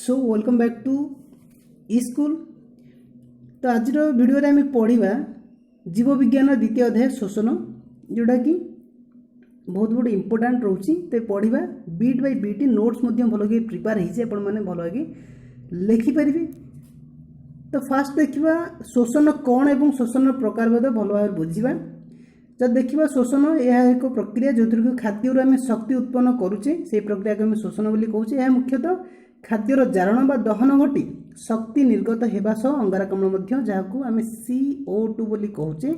So welcome back to school. तो आज video रे आम पढ़ा जीव विज्ञान द्वितीय अध्याय शोषण, जोटा कि बहुत बड़ इंपोर्टाट रोचे। तो पढ़ा बीट बाय बीट नोट्स भल प्रिपेयर होने भल लिखिपारे। तो फास्ट देखा शोषण कौन एवं शोषण प्रकार भल भाव बुझा। जब देखा शोषण यह एक प्रक्रिया जो थी खाद्य आम शक्ति उत्पन्न करुचे से प्रक्रिया को आम शोषण बोली कहूचे। यह मुख्यतः खाद्यर जारण बा दहन घटी शक्ति निर्गत होगा सह अंगारकाम्ल जहाँ आम CO2 बोली कहूचे।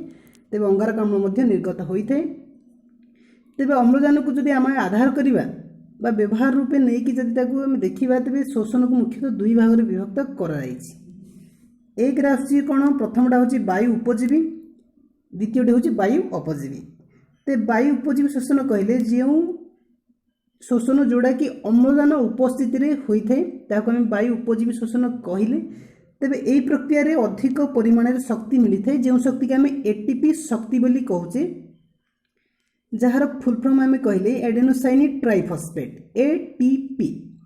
तेज अंगारकाम्ल निर्गत होता है। तेज अम्लजान को जब आम आधार करवा बा व्यवहार रूपे नहीं कि आम देखा तेज शोषण को मुख्यतः दुई भाग में विभक्त कर। एक राशि कौन प्रथमटा हूँ वायु उपजीवी, द्वितीयटी हूँ वायु अपजीवी। तो वायु उपजीवी शोषण कहले जो शोषण जोड़ा कि अम्लजान उपस्थित होता है आम वायु उपजीवी शोषण कहले। तेबे यही प्रक्रिया रे अधिक परिमाण में शक्ति मिलता है जो शक्ति को आम ATP शक्ति बोली कहूचे, जार फुल फॉर्म आम कहले एडेनोसाइन ट्राइफॉस्फेट ATP।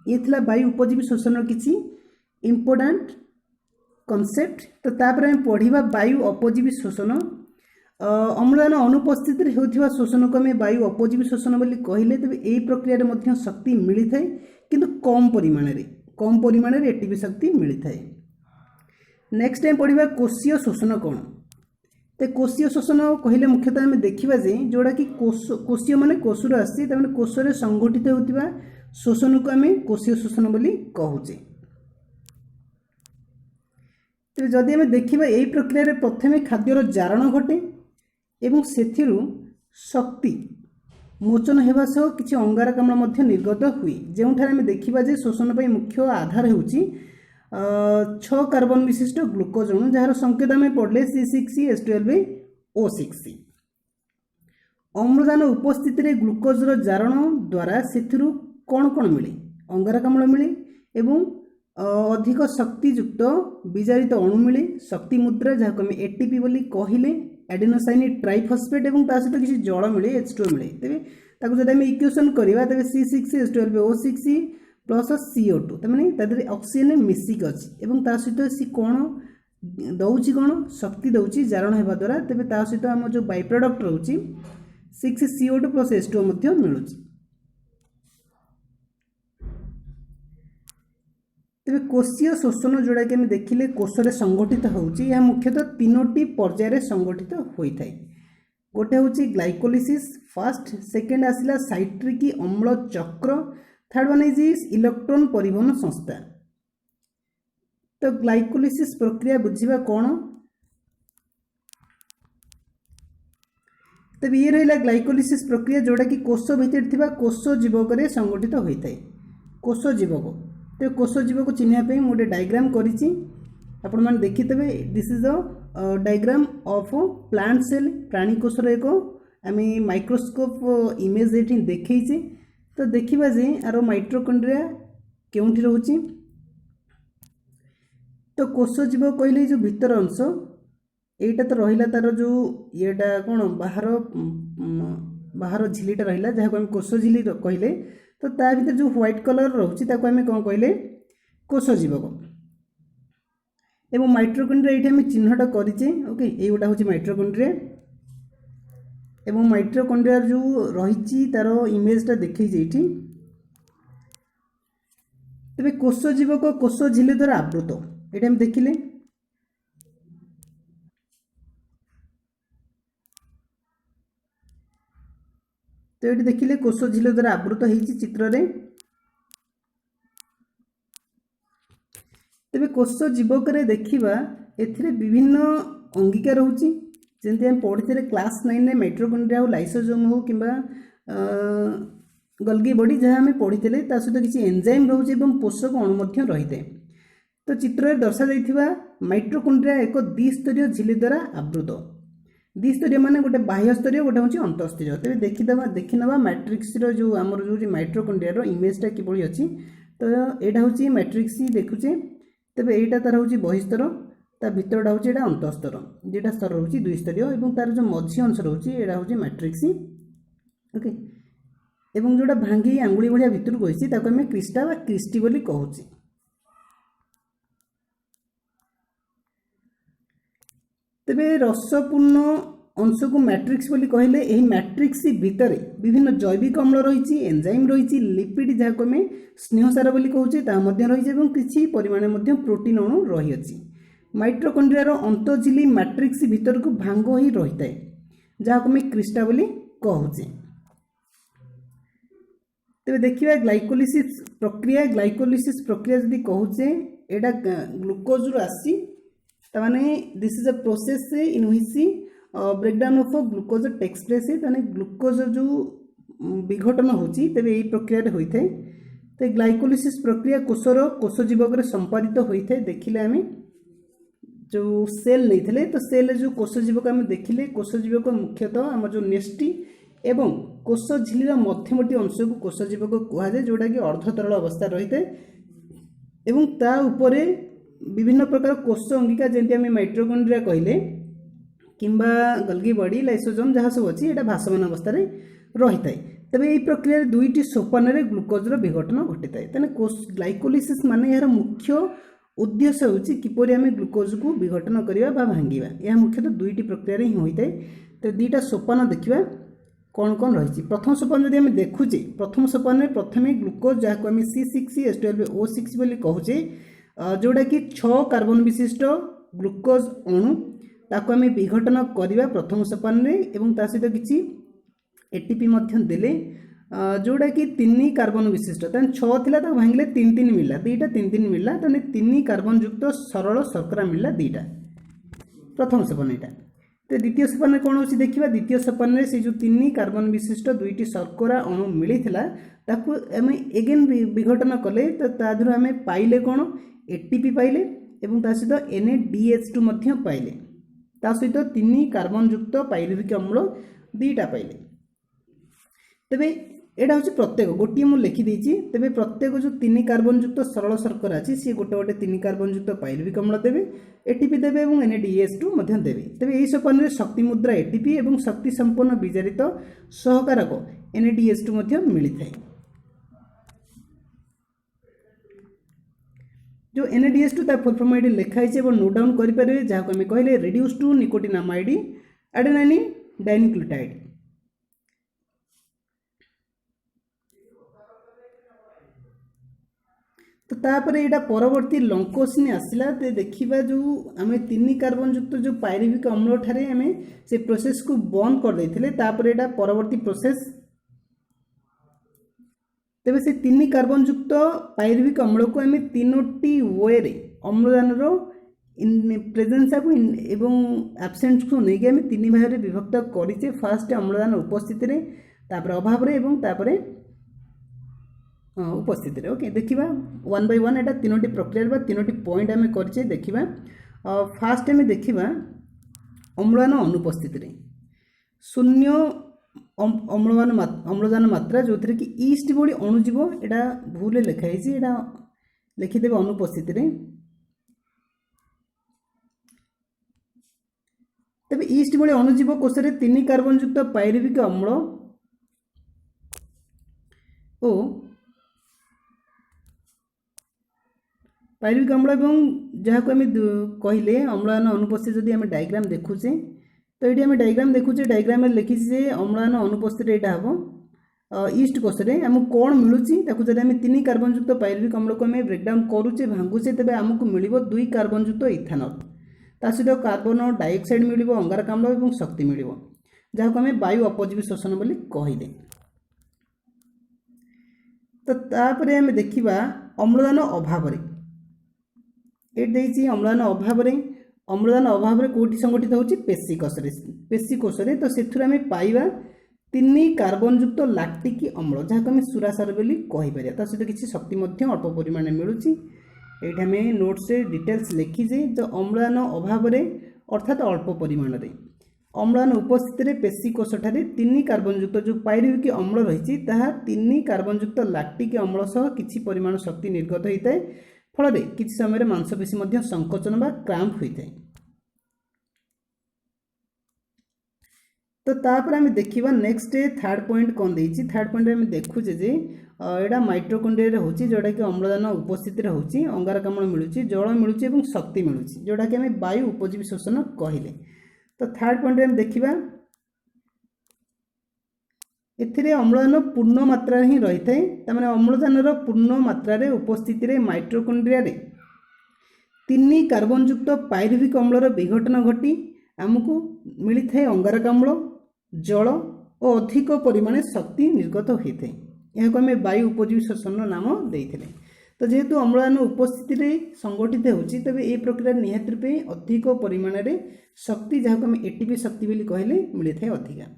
ये थिला वायु उपजीवी शोषण किसी इंपोर्टेंट कॉन्सेप्ट। तो तापर आम पढ़ा वायु अपजीवी शोषण। अम्लजान अनुपस्थित होता शोषण को आम वायु अपजीवी शोषण बोली कहले। तेज यही प्रक्रिया शक्ति मिलता है किंतु कम परिमाण रे ATP शक्ति मिलता है। नेक्स्ट टाइम पढ़ा कोशीय शोषण कौन। तो कोशीय शोषण कहले मुख्यतः आम देखा जोड़ा कि कोशीय माने कोशर आसी कोशर संगठित होता शोषण को आम कोशीय शोषण बोली कहूचे। तेज जदि आम देखा यही प्रक्रिया प्रथम खाद्यर जारण घटे एवं सेथिरु शक्ति मोचन होगा सह किसी अंगारकाम्ल निर्गत हुए। जो आम देखा शोषण पर मुख्य आधार होची 6 कार्बन विशिष्ट ग्लुकोज अणु जार संकेत आम पढ़ले C6H12O6। अम्लजान उपस्थित ग्लुकोज जारण द्वारा से कौन कौन मिले, अंगारकाम्ल मिले एवं अधिक शक्तियुक्त विजारित अणु मिले, शक्ति मुद्रा जहाँ आम ATP बोली कहले, एडेनोसाइन ट्राइफॉस्फेट एवं ता सहित किसी जल मिले H2O मिले। तेज जब आम इक्वेशन करवा तेज C6H12O6 प्लस CO2 तमें ऑक्सीजन मिसिक अच्छी और ता सहित सी कौन दौची कौन शक्ति दौची जारण होगा द्वारा। तेज ता सहित आम जो बाय प्रोडक्ट रोचे 6CO2 प्लस H2O मिलूँ। तेज कोशीय शोषण जोड़ा कि देखिले कोशरे संगठित होउची। यह मुख्यतः 3टी पर्यायर संगठित होता है। गोटे हूँ ग्लाइकोलिसिस फर्स्ट, सेकेंड आसला साइट्रिक अम्ल चक्र, थर्ड वन इज इलेक्ट्रॉन परिवहन संस्था। तो ग्लाइकोलिसिस प्रक्रिया बुझा कौन। तब ये रहा ग्लाइकोलिसिस प्रक्रिया जोड़ा कि कोष भितर थिबा कोष जीवक संगठित होता है। कोष जीवक तो कोष जीवक चिन्हवाई गोटे डायग्राम करी आपण मैंने देखिथे। This is a diagram of plant cell, प्राणी कोषर एक आम माइक्रोस्कोप इमेज ये देखी। तो देखा जे आर माइट्रोकॉन्ड्रिया केउंठी रोची। तो कोष जीव कहले जो भीतर अंश एटा तो रहिला तार जो येटा कौन बाहर झिलीटा रहिला जहाँ आम कोष झिली कहले। तो ता भीतर जो व्हाइट कलर रोची ताको आम कौन कहले कोष जीवक। एवं माइट्रोकॉन्ड्रिया ये आम चिन्हट करें। ओके ये गोटा हूँ माइट्रोकॉन्ड्रिया एवं माइट्रोकॉन्ड्रिया जो रही तार इमेजटा देखी जाइए। तेरे कोष जीवक कोष झिली द्वारा आवृत ये आम देखिले। तो ये देखिले कोष झिली द्वारा आवृत होती चित्र रे। तेरे कोष जीवक देखा एथिरे विभिन्न अंगिका रोची जमी आम पढ़ी क्लास 9 में माइट्रोकॉन्ड्रिया और लाइसोसोम हो कि गल्गी बॉडी जहाँ आम पढ़ी सहित किसी एंजाइम रोचे और पोषक अणु रही है। तो चित्र दर्शा जाइथिबा माइट्रोकॉन्ड्रिया एक द्विस्तरीय झिली द्वारा आवृत। द्विस्तरीय माने गोटे बाह्य स्तरीय गोटे हूँ अंतस्तरीय। तेज देखीना मैट्रिक्स जो आमर जो माइट्रोकॉन्ड्रिया इमेजटा किभली अच्छी। तो यहाँ हूँ मैट्रिक्स देखुचे। तेज यहाँ तार हूँ बहिस्तर, ता भितरटा हूँ यहाँ अंतस्तर, जेटा स्तर रोचे द्विस्तरीय और तार जो मझी अंश रोचे यहाँ हूँ मैट्रिक्स। ओके एवं जोड़ा भांगी आंगुली भाया भितर गई आम क्रिस्टा बा क्रिस्टी बोली कहूँ। तेबे रसपूर्ण अंश को मैट्रिक्स बोली कहले एही मैट्रिक्स भितर विभिन्न जैविक अम्ल रही एंजाइम रही लिपिड जहाँ आम स्नेहसार बोली कहूचे ता मध्य रही और किसी परिमाण में प्रोटीन अणु रही अछि। माइटोकॉन्ड्रिया अंतझिली मैट्रिक्स भितर को भांग हो रही है जहाँ आम क्रिस्टा बोली कहूचे। तेरे देखिए ग्लाइकोलिसिस प्रक्रिया जदि कहूचे एटा ग्लूकोज रु आसी ताने this is a process in which breakdown of glucose takes place ताने ग्लूकोज जो विघटन होची तेबे एही प्रक्रिया रे होइथे। तो ग्लाइकोलिसिस प्रक्रिया कोष जीवक रे संपादित होइथे। देखिले आमे जो सेल नहीं थे तो सेल जो कोष जीवक आम देखिले कोष जीवक मुख्यतः आम जो नेस्टी एवं कोष झिलीर मध्यमटी अंश को कोष जीवक कहुए जोटा कि अर्धतरल अवस्था रही है एवं ता उपरे विभिन्न प्रकार कोष अंगिका जमी आम माइटोकॉन्ड्रिया कहले किंबा गल्गी बॉडी लाइसोसोम जहाँ सब अच्छी यहाँ भाषमान अवस्था रही है। तेज यही प्रक्रिया दुईटी सोपान में ग्लूकोज विघटन घटी था। तेना ग्लाइकोलिसिस माने यार मुख्य उद्देश्य होची किपरि आम ग्लूकोज को विघटन करवा भांगा यह मुख्यतः दुईटी प्रक्रिया ही होता है। तो दुईटा सोपान देखा कौन कौन रही। प्रथम सोपान जब आम देखुचे प्रथम सोपान में प्रथम ग्लूकोज जहाँ को आम C6H12O6 बोली कहूचे जोटा कि 6 कार्बन विशिष्ट ग्लूकोज अणु ताको आम विघटन करवा प्रथम सोपान एवं ता सहित किसी एटीपी देले जोड़ा कि 3 कार्बन विशिष्ट 6 थिला ताको भांगिले 3 मिलला दुईटा 3 मिलला ताने 3 कार्बन युक्त सरल शर्करा मिलला दुईटा प्रथम सोपान एटा। तो द्वितीय सोपान में कौन होची देखिबा द्वितीय सोपान में से जो 3 कार्बन विशिष्ट दुईटी शर्करा अणु मिलिथिला ताको आम एगेन विघटन कले तो तादर आम पाइले कौन एटीपी पाइले एवं ता सहित NADH2 मध्य पाइले ता सहित 3 कार्बन युक्त पाइरुविक अम्ल दुईटा पाइले। तेबे एटा हूँ प्रत्येक गोटे मुझे लिखिदेची तेबे प्रत्येक जो 3 कार्बन युक्त सरल शर्करा अच्छी सी गोटे गोटे 3 कार्बन युक्त पाइरुविक अम्ल देवे एटीपी देवे और NADH2 मध्य देवे। तेबे यही सोपान में शक्ति मुद्रा एटीपी और शक्ति संपन्न विजारित सहकारक NADH2 मध्य मिलता है। जो NADH2 ता फुल फॉर्म आईडी लिखाई और नोट डाउन करें जहाँ को आम कहले reduce to nicotinamide adenine dinucleotide. तो तापर यहाँ परवर्ती लंकोसिन आसला तो देखा जो आम 3 कार्बन युक्त जो पाइरुविक अम्ल ठारे आम से प्रोसेस को बंद कर देथिले तापर यहाँ परवर्ती प्रोसेस तेबे से 3 कार्बन युक्त पाइरुविक अम्ल को आम 3टी वे रे अम्लजान प्रेजेंस को एवं एब्सेंट को लेकिन आम 3 भाग में विभक्त करें। फास्ट अम्लजान उपस्थित तापर अभाव एवं तापर उपस्थित ओके देखिबा 1 बाय 1 एटा 3टी प्रक्रिया 3टी पॉइंट आम करछे देखिबा। फास्ट आम देखिबा अम्लजान अनुपस्थित शून्य अम्लजान मात्रा जो थी कि ईस्ट बोली अणुजीव एटा भूल लिखाई एटा लिखिदेवे अनुपस्थित तेज ईस्ट बोली अणुजीव कोश 3 कार्बन युक्त पाइरुविक अम्ल ओ पाइरुविक अम्ल और जहाँ को आम कहले अम्लजान अनुपस्थित जदि आम डायग्राम देखुचे तो ये आम डायग्राम देखुचे डायग्राम में लिखी से अम्लजान अनुपस्थित यहाँ हम ईस्ट कोश आमको कौन मिलूँ जब आम 3 कार्बन युक्त पाइरुविक अम्ल को आम ब्रेकडाउन करुचे भांगुचे तेज आमको मिल 2 कार्बन युक्त इथानल ता सहित कार्बन डाइऑक्साइड मिल अंगारकाम्ल और शक्ति मिल जहाँ को आम वायु अपजीवी शोषण बोली कहले। तो तापर आम देखा अम्लजान अभाव ये अम्लजान अभाव कौटी संगठित होची पेशीकोश तो से आम पाइबा 3 कार्बन युक्त लैक्टिक अम्ल जहाँ को आम सुरासार बोली कहीपर ता सहित किसी शक्ति अल्प परिमाण मिलूँ। ये आम नोट्स से डिटेल्स लिखीजे जो अम्लजान अभाव अर्थात अल्प परिमाण अम्लजान उपस्थित पेशीकोश 3 कार्बन युक्त जो पाइरुविक अम्ल रही 3 कार्बन युक्त लैक्टिक अम्ल सह किसी परिमाण शक्ति निर्गत होता है फल किसी समय मांसपेशी संकोचन बा क्रैम्प होता है। तो तापर आम देखा नेक्स्ट थर्ड पॉइंट कौन देछि थर्ड पॉइंट आम देखुचे जे एटा माइटोकॉन्ड्रिया होची जोटा कि अम्लजान उपस्थिति रे होची अंगारकाम्ल मिलुची जल मिलुची एवं शक्ति मिलुची जोटा कि हमें वायु उपजीवी शोषण कहले। तो थर्ड पॉइंट हम देखिबा एथिरे अम्लजान पूर्ण मात्रा ही रही थाए तमाने अम्लजान पूर्ण मात्रा रे उपस्थिति रे माइटोकॉन्ड्रिया रे 3 कार्बन युक्त पायरुविक अम्लर विघटन घटी आमको मिली थाए अंगारकाम्ल जल और अधिक परिमाण शक्ति निर्गत होई थाए यह को हमें वायु उपजीवी शोषण नाम देइथिले। तो जेहेतु अम्लजान उपस्थिति रे संगठित होची तबे ए प्रक्रिया निहात रूपे अधिक परिमाण रे शक्ति जहाँ को हमें एटीपी शक्ति बोली कहले मिली थाए अधिका।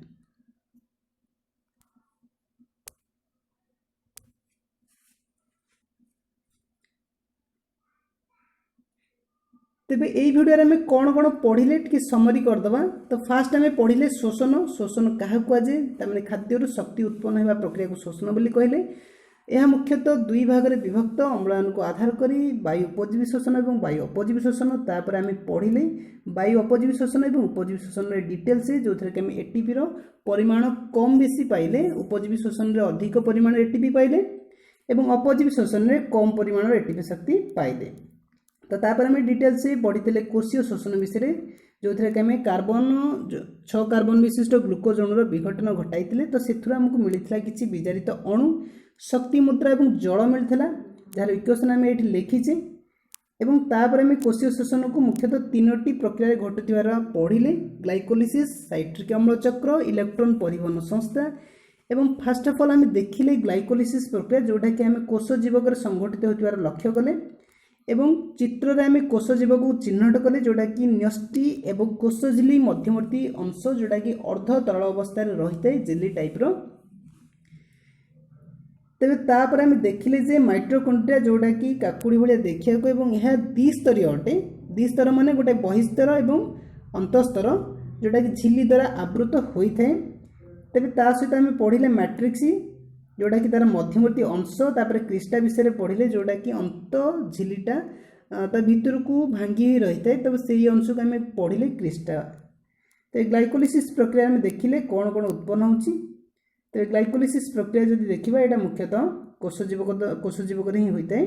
तेबे एई भिडियो रे हमें कौन कौन पढ़िले टिके समरी करदबा। तो फास्ट हमें पढ़िले शोषण शोषण क्या कहुए तमाने खाद्यर शक्ति उत्पन्न होगा प्रक्रिया को शोषण बोली कहले। यह मुख्यतः दुई भाग में विभक्त अम्लजान को आधार करी वायु उपजीवी शोषण और वायु अपजीवी शोषण। तापर आम पढ़िले वायु अपजीवी शोषण और उपजीवी शोषण डिटेल्स जो थे कि एटीपी परिमाण कम बेसी पाइले उपजीवी शोषण में अधिक परिमाण एटीपी पाइले और अपजीवी शोषण में कम परिमाण एटीपी शक्ति पाइले। तो तापर आम डिटेल्स पढ़ी कोशीय शोषण विषय जो थे कि कार्बन 6 कार्बन विशिष्ट ग्लुकोज अणुर विघटन घटाई तो से आमको मिलता कि विजारित अणु शक्ति मुद्रा और जल मिलता जार इक्वेशन आम ये लिखीचे एवं तापर आम कोशीय शोषण को मुख्यतः 3टी प्रक्रिया घटुवर पढ़िले ग्लाइकोलिसिस साइट्रिक अम्ल चक्र इलेक्ट्रॉन परिवहन संस्था एवं फास्ट ऑफ ऑल आम देखिले ग्लाइकोलिसिस प्रक्रिया जोटा कि आम कोष जीवक संगठित होतिबार लक्ष्य कले एवं चित्र रे आम कोष जीवक को चिन्हट कले जोटा कि न्यष्टि एवं कोष झिल्ली मध्यवर्ती अंश जोटा कि अर्ध तरल अवस्था रही है जेली टाइप रो। तेबे तापर आम देखिले जे माइटोकॉन्ड्रिया जोटा कि काकुड़ी भाया देखा एवं यह द्विस्तरीय अटे द्विस्तर माने गोटे बहिस्तर एवं अंतस्तर जोटा कि झिल्ली द्वारा आवृत होता है। तेबे ता सहित आम पढ़िले मैट्रिक्स जोटा कि तार मध्यवर्ती अंश तापर क्रिस्टा विषय पढ़िले जोटा कि अंत झिल्लीटा ता भीतर को भांगी रही है तब से अंश को आम पढ़िले क्रिस्टा। तो ग्लाइकोलिसिस प्रक्रिया में देखिले कौन कौन उत्पन्न होची। तो ग्लाइकोलिसिस प्रक्रिया जब देखा यहाँ मुख्यतः कोष जीवक ही होता है।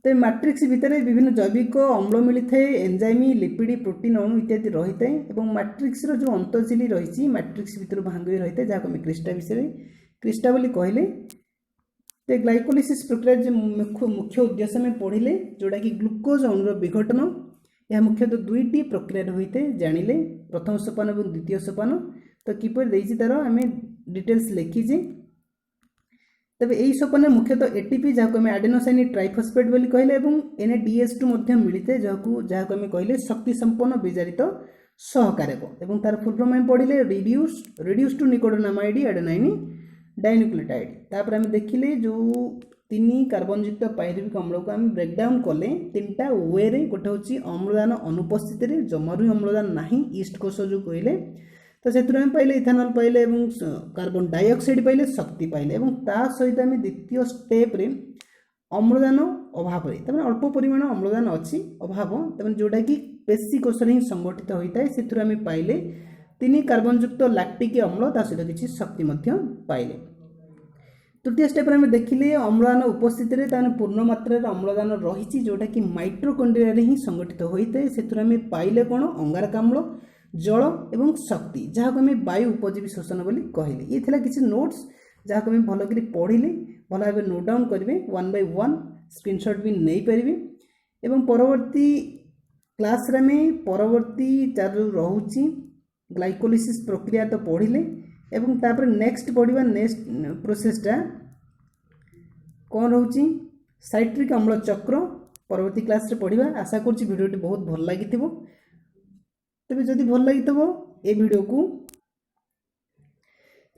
तो मैट्रिक्स भितर विभिन्न जैविक अम्ल मिलता है एंजाइम लिपिड प्रोटीन अणु इत्यादि रही है और मैट्रिक्स जो अंतझिल्ली रही मैट्रिक्स भितर भांगी रही है जहाँ आम क्रिस्टा विषय क्रिस्टा बोली कहले। तो ग्लाइकोलिसिस प्रक्रिया जो मुख्य उद्देश्य में पढ़िले जोटा कि ग्लुकोज अणुर विघटन यह मुख्यतः 2टी प्रक्रिया होता है जानिले प्रथम सोपान और द्वितीय सोपान। तो किपर देछि तार आम डिटेल्स लिखीजे। तबे यही सोपान मुख्यतः एटीपी जहाँ आम एडेनोसाइन ट्राइफॉस्फेट बोली कहले NADH2 मिलते जहाँ आम कहले शक्ति संपन्न विजारित सहकारक एवं तार फुल फॉर्म आम पढ़िले reduce to nicotinamide adenine dinucleotide. तापर आम देखिले जो 3 कार्बन युक्त पायरुविक अम्ल को आम ब्रेकडाउन कले 3टा वे रे गोटे होची अम्लजान अनुपस्थित रे जमारू अम्लजान नाही ईस्ट कोष जो कहले। तो से पाइले इथानल पाइले कार्बन डाइऑक्साइड पाइले शक्ति पाइले ता सहित आम द्वितीय स्टेप रे अम्लजान अभाव तमें अल्प परिमाण अम्लजान अच्छी अभाव तमें जोटा कि पेशी कोष ही संगठित होता है से आम पाइले 3 कार्बन युक्त लैक्टिक अम्ल ता सहित किसी शक्ति पाइले। तृतीय स्टेप आम देखिले अम्लजान उपस्थित पूर्ण मात्रा अम्लजान रही जोटा कि माइटोकॉन्ड्रिया ही संगठित होता है से आम पाइले कौन अंगारकाम्ल जल एवं शक्ति जहाँ आम वायु उपजीवी शोषण बोली कहले। ये थिला किसी नोट्स जहाँ आम भल कर पढ़िले भल भाव नोट डाउन करेंगे 1 by 1 स्क्रीनशॉट भी नहीं पारे एवं परवर्ती क्लास रे में परवर्ती चार रोची ग्लाइकोलिसिस प्रक्रिया तो पढ़िले एवं तापर नेक्स्ट पढ़ा नेक्स्ट प्रोसेसटा कौन रोची साइट्रिक अम्ल चक्र परवर्ती क्लास रे पढ़ा। आशा करुँच भिडियोटी बहुत भल लगी तेज जदि भल लगी ए वीडियो को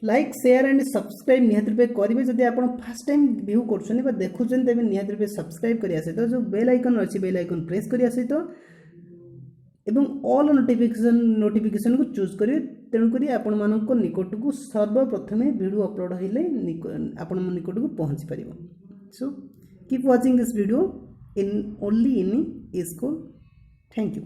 लाइक शेयर एंड सब्सक्राइब निहात रूपे करेंगे। जदि आप फास्ट टाइम व्यू कर देखुं तेज निहात रूपे सब्सक्राइब करने सहित जो बेल आइकन अच्छी बेल आइकन प्रेस करने सहित एवं ऑल नोटिफिकेशन को चूज करेंगे तेणुक आपण मान निकट को सर्वप्रथमे वीडियो अपलोड होइले आपण निकट को पहुँची पार। So keep watching this video in only in school. Thank you.